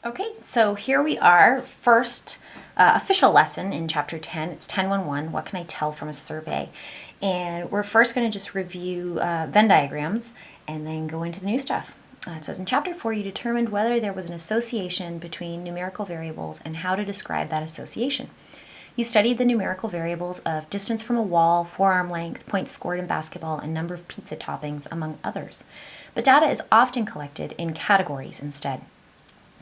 Okay, so here we are, first official lesson in chapter 10. It's 10.1.1, what can I tell from a survey? And we're first going to just review Venn diagrams and then go into the new stuff. It says in chapter 4, you determined whether there was an association between numerical variables and how to describe that association. You studied the numerical variables of distance from a wall, forearm length, points scored in basketball, and number of pizza toppings, among others. But data is often collected in categories instead.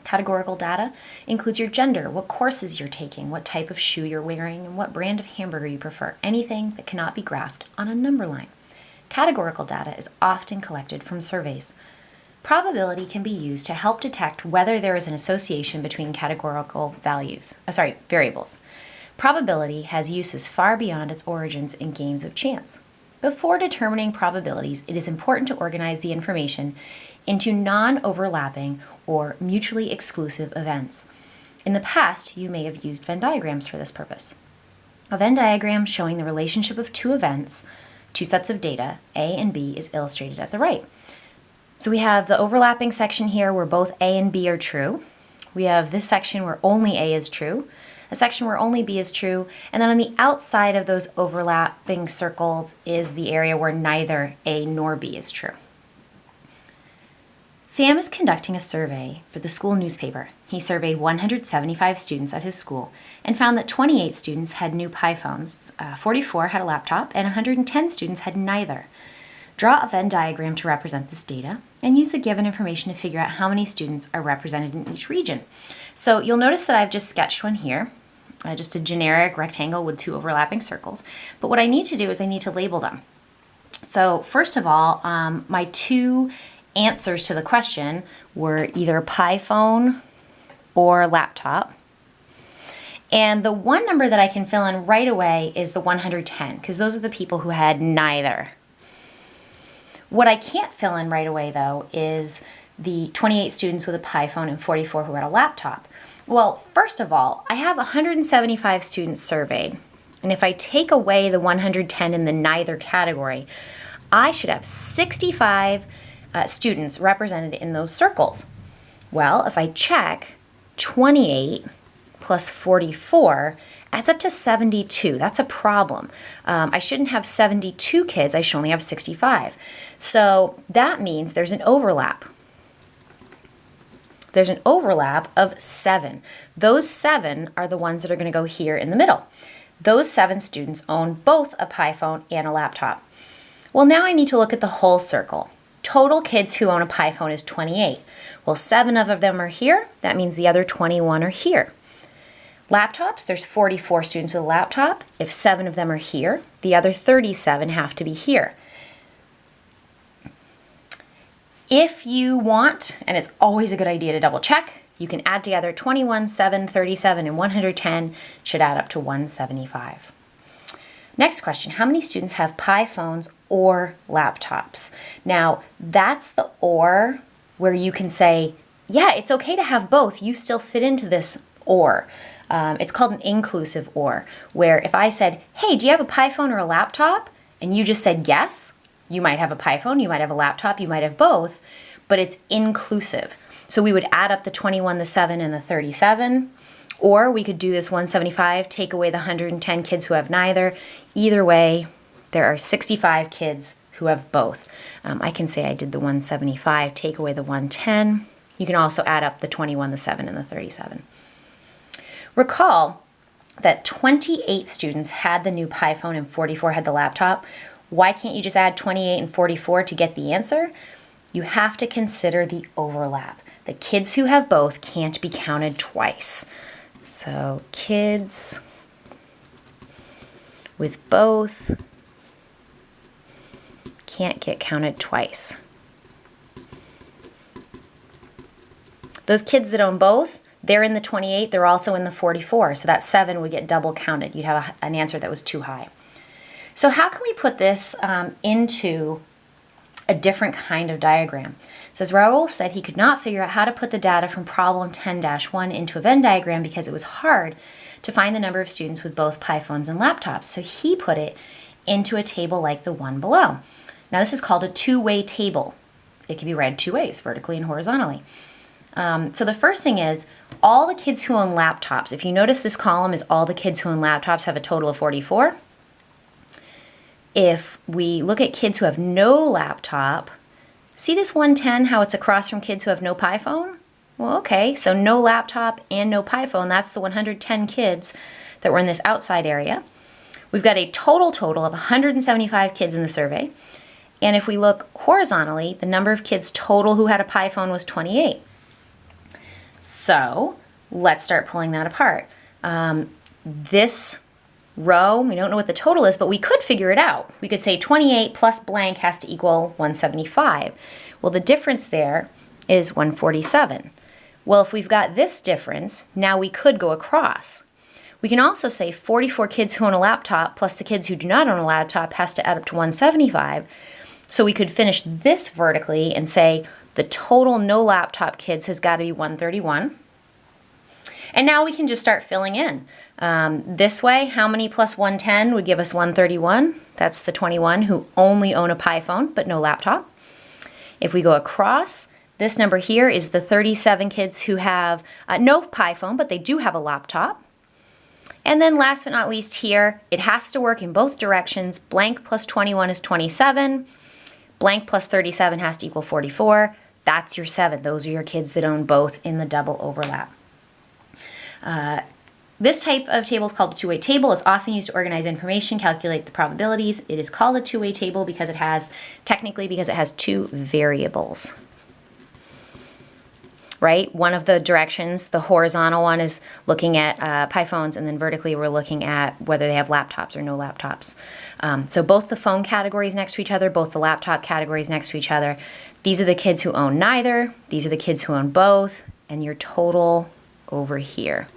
Categorical data includes your gender, what courses you're taking, what type of shoe you're wearing, and what brand of hamburger you prefer, anything that cannot be graphed on a number line. Categorical data is often collected from surveys. Probability can be used to help detect whether there is an association between categorical variables. Probability has uses far beyond its origins in games of chance. Before determining probabilities, it is important to organize the information into non-overlapping or mutually exclusive events. In the past, you may have used Venn diagrams for this purpose. A Venn diagram showing the relationship of two events, two sets of data, A and B, is illustrated at the right. So we have the overlapping section here where both A and B are true. We have this section where only A is true, a section where only B is true, and then on the outside of those overlapping circles is the area where neither A nor B is true. FAM is conducting a survey for the school newspaper. He surveyed 175 students at his school and found that 28 students had new Pi phones, 44 had a laptop, and 110 students had neither. Draw a Venn diagram to represent this data and use the given information to figure out how many students are represented in each region. So you'll notice that I've just sketched one here, just a generic rectangle with two overlapping circles. But what I need to do is I need to label them. So first of all, my two answers to the question were either Pi phone or laptop. And the one number that I can fill in right away is the 110, because those are the people who had neither. What I can't fill in right away, though, is the 28 students with a Pi phone and 44 who had a laptop. Well, first of all, I have 175 students surveyed. And if I take away the 110 in the neither category, I should have 65 students represented in those circles. Well, if I check, 28 plus 44 adds up to 72. That's a problem. I shouldn't have 72 kids. I should only have 65. So that means there's an overlap. There's an overlap of 7. Those 7 are the ones that are going to go here in the middle. Those 7 students own both a Pi phone and a laptop. Well, now I need to look at the whole circle. Total kids who own a Pi phone is 28. Well, 7 of them are here. That means the other 21 are here. Laptops, there's 44 students with a laptop. If 7 of them are here, the other 37 have to be here. If you want, and it's always a good idea to double check, you can add together 21, 7, 37, and 110 should add up to 175. Next question, how many students have Pi phones or laptops? Now, that's the or where you can say, yeah, it's okay to have both. You still fit into this or. It's called an inclusive or, where if I said, hey, do you have a Pi phone or a laptop? And you just said yes, you might have a Pi phone, you might have a laptop, you might have both, but it's inclusive. So we would add up the 21, the 7, and the 37, or we could do this 175, take away the 110 kids who have neither. Either way, there are 65 kids who have both. I can say I did the 175, take away the 110. You can also add up the 21, the 7, and the 37. Recall that 28 students had the new Pi phone and 44 had the laptop. Why can't you just add 28 and 44 to get the answer? You have to consider the overlap. The kids who have both can't be counted twice. So kids with both can't get counted twice. Those kids that own both, they're in the 28, they're also in the 44, so that 7 would get double counted. You'd have an answer that was too high. So how can we put this into a different kind of diagram? It says Raul said he could not figure out how to put the data from problem 10-1 into a Venn diagram because it was hard to find the number of students with both Pi phones and laptops. So he put it into a table like the one below. Now this is called a two-way table. It can be read two ways, vertically and horizontally. So the first thing is all the kids who own laptops. If you notice, this column is all the kids who own laptops have a total of 44. If we look at kids who have no laptop, see this 110, how it's across from kids who have no Pi phone? Well, okay, so no laptop and no Pi phone, that's the 110 kids that were in this outside area. We've got a total of 175 kids in the survey. And if we look horizontally, the number of kids total who had a Pi phone was 28. So let's start pulling that apart. This row, we don't know what the total is, but we could figure it out. We could say 28 plus blank has to equal 175. Well, the difference there is 147. Well, if we've got this difference, now we could go across. We can also say 44 kids who own a laptop plus the kids who do not own a laptop has to add up to 175. So we could finish this vertically and say the total no laptop kids has got to be 131. And now we can just start filling in. This way, how many plus 110 would give us 131? That's the 21 who only own a Pi phone but no laptop. If we go across, this number here is the 37 kids who have no Pi phone, but they do have a laptop. And then last but not least here, it has to work in both directions. Blank plus 21 is 27. Blank plus 37 has to equal 44. That's your 7. Those are your kids that own both in the double overlap. This type of table is called a two-way table. It's often used to organize information, calculate the probabilities. It is called a two-way table because it has, technically because it has two variables. Right? One of the directions, the horizontal one, is looking at Pi phones, and then vertically we're looking at whether they have laptops or no laptops. So both the phone categories next to each other, both the laptop categories next to each other. These are the kids who own neither. These are the kids who own both, and your total over here.